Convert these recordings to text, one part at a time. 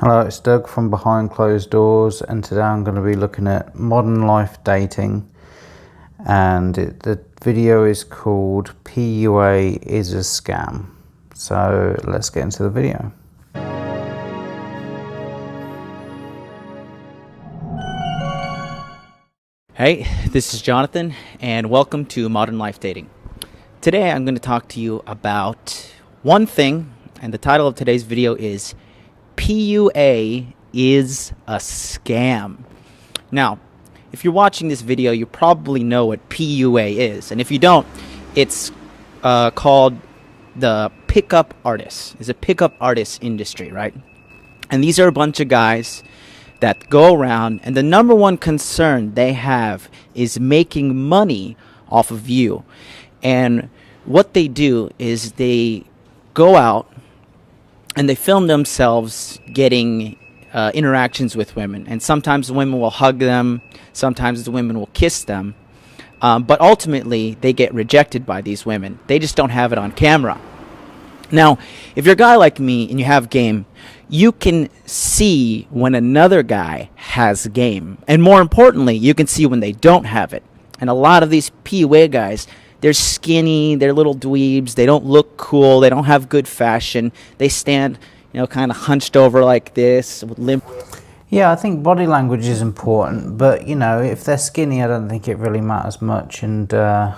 Hello, it's Doug from Behind Closed Doors, and today I'm going to be looking at modern life dating, and the video is called PUA is a Scam. So let's get into the video. Hey, this is Jonathan, and welcome to Modern Life Dating. Today I'm going to talk to you about one thing, and the title of today's video is PUA is a scam. Now, if you're watching this video, you probably know what PUA is, and if you don't, it's called the pickup artists. It's a pickup artist industry, right? And these are a bunch of guys that go around, and the number one concern they have is making money off of you. And what they do is they go out and they film themselves getting interactions with women. And sometimes the women will hug them, sometimes the women will kiss them, but ultimately they get rejected by these women. They just don't have it on camera. Now, if you're a guy like me and you have game, you can see when another guy has game. And more importantly, you can see when they don't have it. And a lot of these PUA guys, they're skinny, they're little dweebs, they don't look cool, they don't have good fashion. They stand, kind of hunched over like this, with limp. Yeah, I think body language is important, but if they're skinny, I don't think it really matters much. And I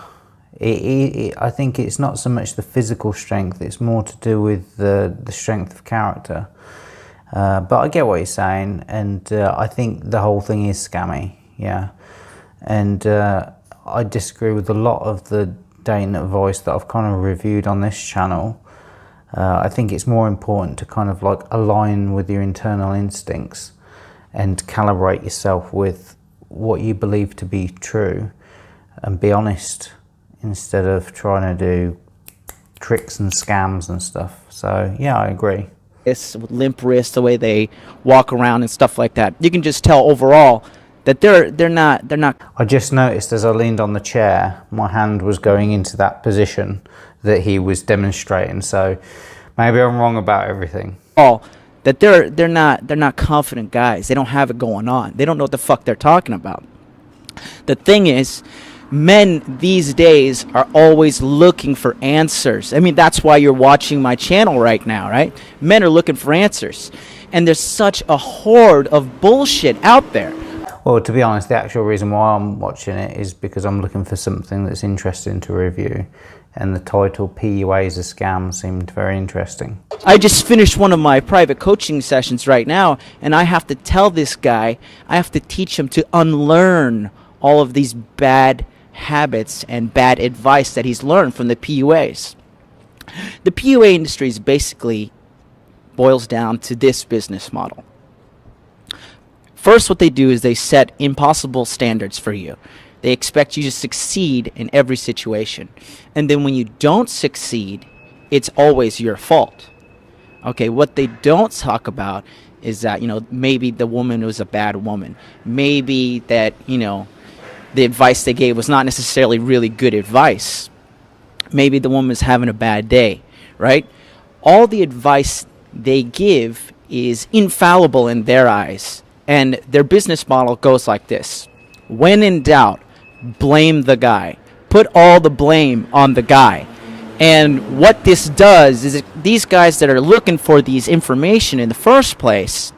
think it's not so much the physical strength, it's more to do with the strength of character. But I get what you're saying, and I think the whole thing is scammy, yeah. And I disagree with a lot of the dating advice that I've kind of reviewed on this channel. I think it's more important to kind of like align with your internal instincts and calibrate yourself with what you believe to be true and be honest, instead of trying to do tricks and scams and stuff. So yeah, I agree. With limp wrists, the way they walk around and stuff like that, you can just tell overall that they're not. I just noticed as I leaned on the chair, my hand was going into that position that he was demonstrating. So maybe I'm wrong about everything. That they're not confident guys. They don't have it going on. They don't know what the fuck they're talking about. The thing is, men these days are always looking for answers. I mean, that's why you're watching my channel right now, right? Men are looking for answers. And there's such a horde of bullshit out there. Well, to be honest, the actual reason why I'm watching it is because I'm looking for something that's interesting to review. And the title, PUA is a Scam, seemed very interesting. I just finished one of my private coaching sessions right now, and I have to tell this guy, I have to teach him to unlearn all of these bad habits and bad advice that he's learned from the PUAs. The PUA industry is basically boils down to this business model. First, what they do is they set impossible standards for you. They expect you to succeed in every situation. And then when you don't succeed, it's always your fault. Okay, what they don't talk about is that, maybe the woman was a bad woman. Maybe that, the advice they gave was not necessarily really good advice. Maybe the woman's having a bad day, right? All the advice they give is infallible in their eyes. And their business model goes like this. When in doubt, blame the guy. Put all the blame on the guy. And what this does is these guys that are looking for these information in the first place,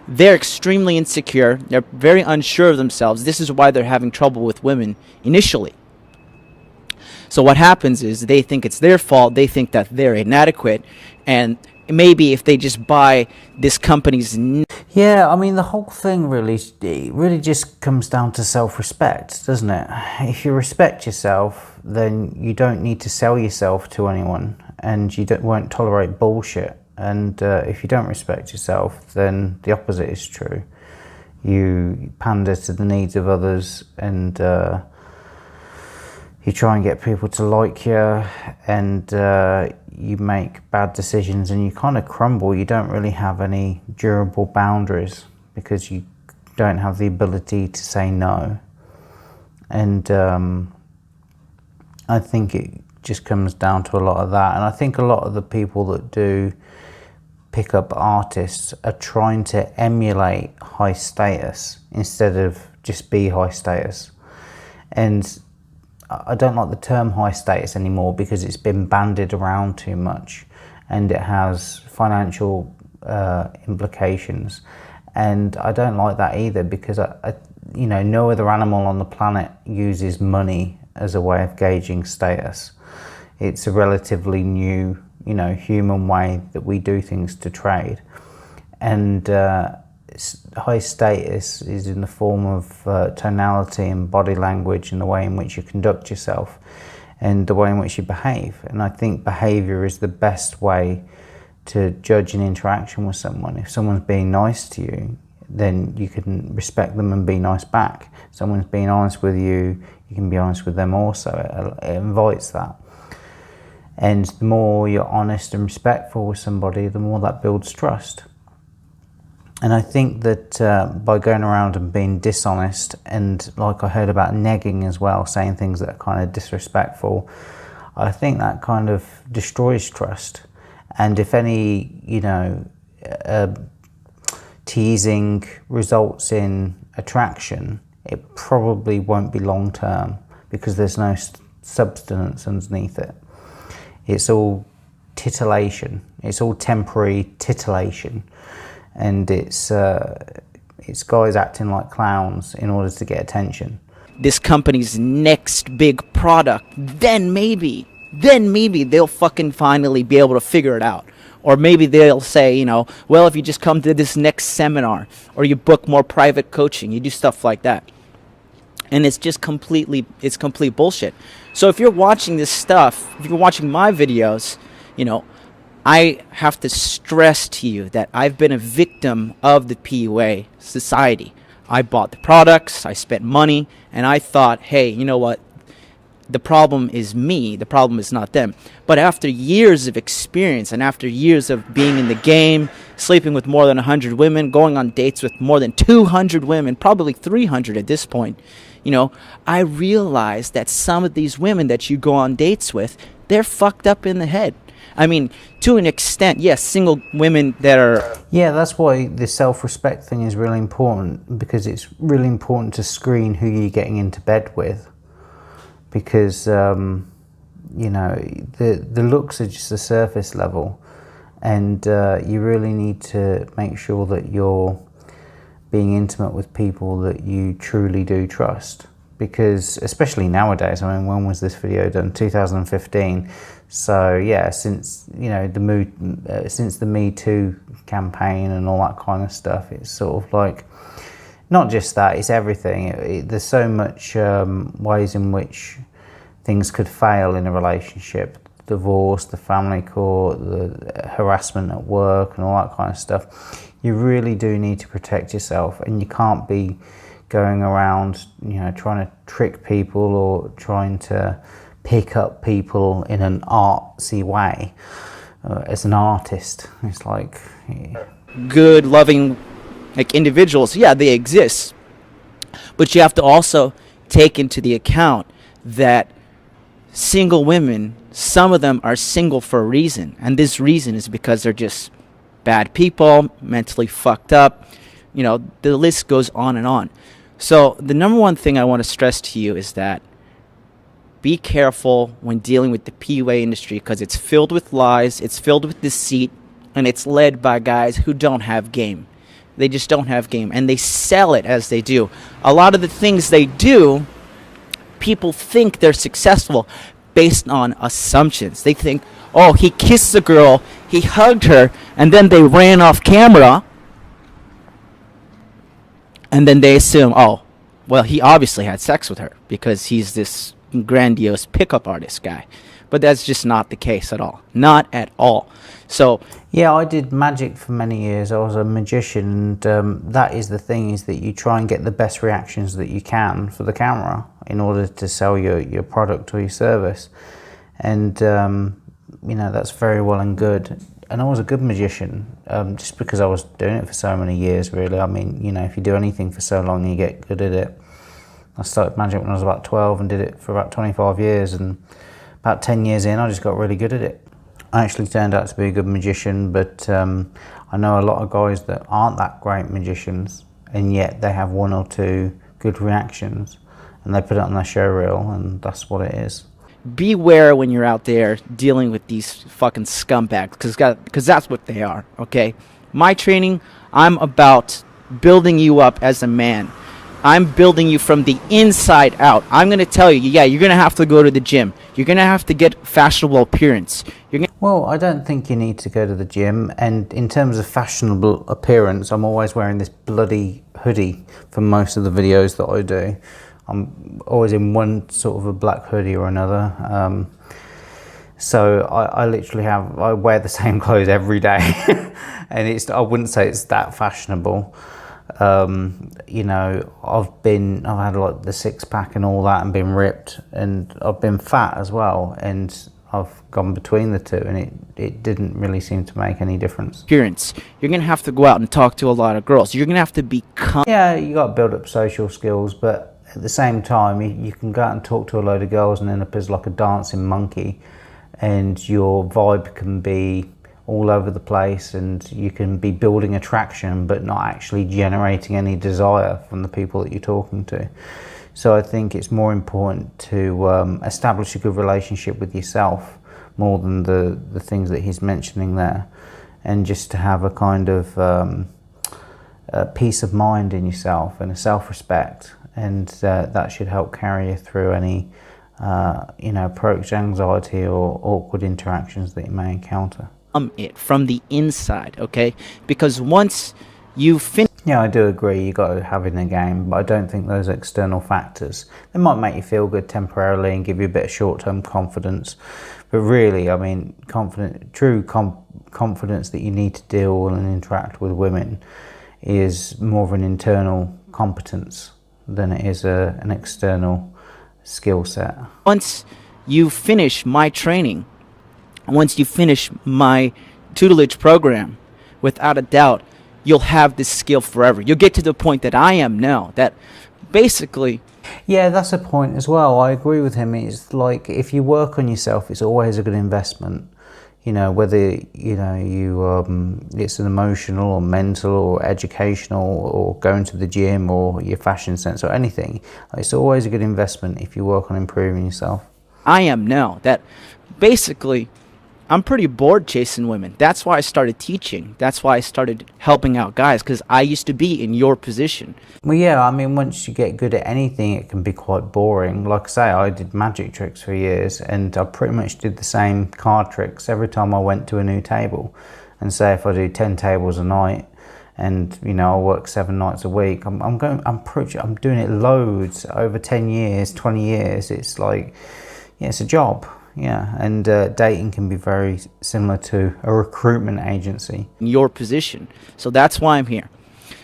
they're extremely insecure. They're very unsure of themselves. This is why they're having trouble with women initially. So what happens is they think it's their fault. They think that they're inadequate. And maybe if they just buy this company's... Yeah, I mean, the whole thing really just comes down to self-respect, doesn't it? If you respect yourself, then you don't need to sell yourself to anyone, and you won't tolerate bullshit. And if you don't respect yourself, then the opposite is true. You pander to the needs of others, and you try and get people to like you, and you make bad decisions, and you kind of crumble. You don't really have any durable boundaries because you don't have the ability to say no. And I think it just comes down to a lot of that. And I think a lot of the people that do pickup artists are trying to emulate high status instead of just be high status. And I don't like the term high status anymore because it's been bandied around too much, and it has financial implications. And I don't like that either, because no other animal on the planet uses money as a way of gauging status. It's a relatively new, human way that we do things to trade. And high status is in the form of tonality and body language and the way in which you conduct yourself and the way in which you behave. And I think behavior is the best way to judge an interaction with someone. If someone's being nice to you, then you can respect them and be nice back. If someone's being honest with you, you can be honest with them also. It invites that. And the more you're honest and respectful with somebody, the more that builds trust. And I think that by going around and being dishonest, and like I heard about negging as well, saying things that are kind of disrespectful, I think that kind of destroys trust. And if any, teasing results in attraction, it probably won't be long term because there's no substance underneath it. It's all titillation. It's all temporary titillation. And it's guys acting like clowns in order to get attention. This company's next big product, then maybe they'll fucking finally be able to figure it out. Or maybe they'll say, well, if you just come to this next seminar, or you book more private coaching, you do stuff like that. And it's just complete bullshit. So if you're watching this stuff, if you're watching my videos, I have to stress to you that I've been a victim of the PUA society. I bought the products, I spent money, and I thought, hey, you know what? The problem is me, the problem is not them. But after years of experience and after years of being in the game, sleeping with more than 100 women, going on dates with more than 200 women, probably 300 at this point, I realized that some of these women that you go on dates with, they're fucked up in the head. I mean, to an extent, yes, single women that are... Yeah, that's why the self-respect thing is really important, because it's really important to screen who you're getting into bed with. Because, the looks are just the surface level. And you really need to make sure that you're being intimate with people that you truly do trust. Because, especially nowadays, I mean, when was this video done? 2015. So yeah, since the Me Too campaign and all that kind of stuff, it's sort of like, not just that, it's everything. There's so much ways in which things could fail in a relationship. Divorce, the family court, the harassment at work and all that kind of stuff. You really do need to protect yourself, and you can't be going around, trying to trick people or trying to pick up people in an artsy way. As an artist, it's like... Good, loving, individuals, yeah, they exist. But you have to also take into the account that single women, some of them are single for a reason. And this reason is because they're just bad people, mentally fucked up. The list goes on and on. So the number one thing I want to stress to you is that be careful when dealing with the PUA industry, because it's filled with lies, it's filled with deceit, and it's led by guys who don't have game. They just don't have game, and they sell it as they do. A lot of the things they do, people think they're successful based on assumptions. They think, oh, he kissed a girl, he hugged her, and then they ran off camera, and then they assume, oh, well, he obviously had sex with her because he's this grandiose pickup artist guy. But that's just not the case at all. Not at all. So yeah, I did magic for many years. I was a magician, and that is the thing, is that you try and get the best reactions that you can for the camera in order to sell your product or your service. And that's very well and good. And I was a good magician, just because I was doing it for so many years, really. I mean, if you do anything for so long, you get good at it. I started magic when I was about 12 and did it for about 25 years, and about 10 years in, I just got really good at it. I actually turned out to be a good magician, but I know a lot of guys that aren't that great magicians, and yet they have one or two good reactions, and they put it on their show reel, and that's what it is. Beware when you're out there dealing with these fucking scumbags, because that's what they are, okay? My training, I'm about building you up as a man. I'm building you from the inside out. I'm going to tell you, yeah, you're going to have to go to the gym. You're going to have to get fashionable appearance. Well, I don't think you need to go to the gym, and in terms of fashionable appearance, I'm always wearing this bloody hoodie for most of the videos that I do. I'm always in one sort of a black hoodie or another. So I literally I wear the same clothes every day, and I wouldn't say it's that fashionable. You know, I've had like the six pack and all that, and been ripped, and I've been fat as well, and I've gone between the two, and it didn't really seem to make any difference. Appearance. You're going to have to go out and talk to a lot of girls. You're going to have to become... Yeah, you got to build up social skills, but at the same time, you can go out and talk to a load of girls and end up as like a dancing monkey, and your vibe can be all over the place, and you can be building attraction but not actually generating any desire from the people that you're talking to. So I think it's more important to establish a good relationship with yourself more than the things that he's mentioning there, and just to have a kind of a peace of mind in yourself and a self-respect, and that should help carry you through any approach anxiety or awkward interactions that you may encounter. It from the inside, okay? Because once you finish... Yeah, I do agree, you got to have it in the game, but I don't think those external factors, they might make you feel good temporarily and give you a bit of short-term confidence, but really, I mean, true confidence that you need to deal and interact with women is more of an internal competence than it is an external skill set. Once you finish my training, once you finish my tutelage program, without a doubt, you'll have this skill forever. You'll get to the point that I am now, that basically... Yeah, that's a point as well. I agree with him. It's like, if you work on yourself, it's always a good investment. You know, whether, it's an emotional or mental or educational or going to the gym or your fashion sense or anything, it's always a good investment if you work on improving yourself. I am now, that basically... I'm pretty bored chasing women. That's why I started teaching. That's why I started helping out guys, because I used to be in your position. Well, yeah, I mean, once you get good at anything, it can be quite boring. Like I say, I did magic tricks for years, and I pretty much did the same card tricks every time I went to a new table. And say if I do 10 tables a night, and I work 7 nights a week, I'm doing it loads over 10 years, 20 years. It's like, yeah, it's a job. Yeah, and dating can be very similar to a recruitment agency. In your position. So that's why I'm here.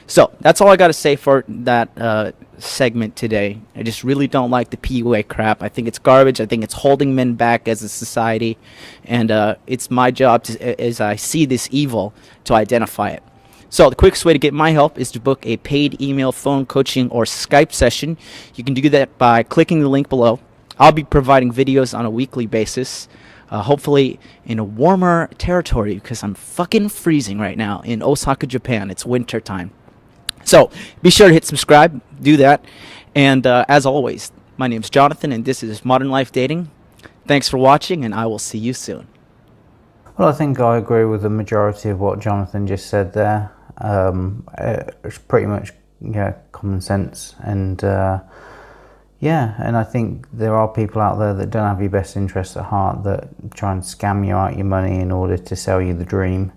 So that's all I got to say for that segment today. I just really don't like the PUA crap. I think it's garbage. I think it's holding men back as a society. And it's my job, as I see this evil, to identify it. So the quickest way to get my help is to book a paid email, phone coaching, or Skype session. You can do that by clicking the link below. I'll be providing videos on a weekly basis, hopefully in a warmer territory, because I'm fucking freezing right now in Osaka, Japan. It's winter time. So be sure to hit subscribe, do that. And as always, my name's Jonathan, and this is Modern Life Dating. Thanks for watching, and I will see you soon. Well, I think I agree with the majority of what Jonathan just said there. It's pretty much common sense, and and I think there are people out there that don't have your best interests at heart, that try and scam you out your money in order to sell you the dream.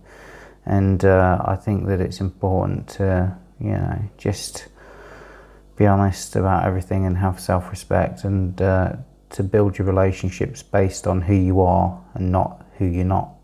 And I think that it's important to, just be honest about everything and have self-respect, and to build your relationships based on who you are and not who you're not.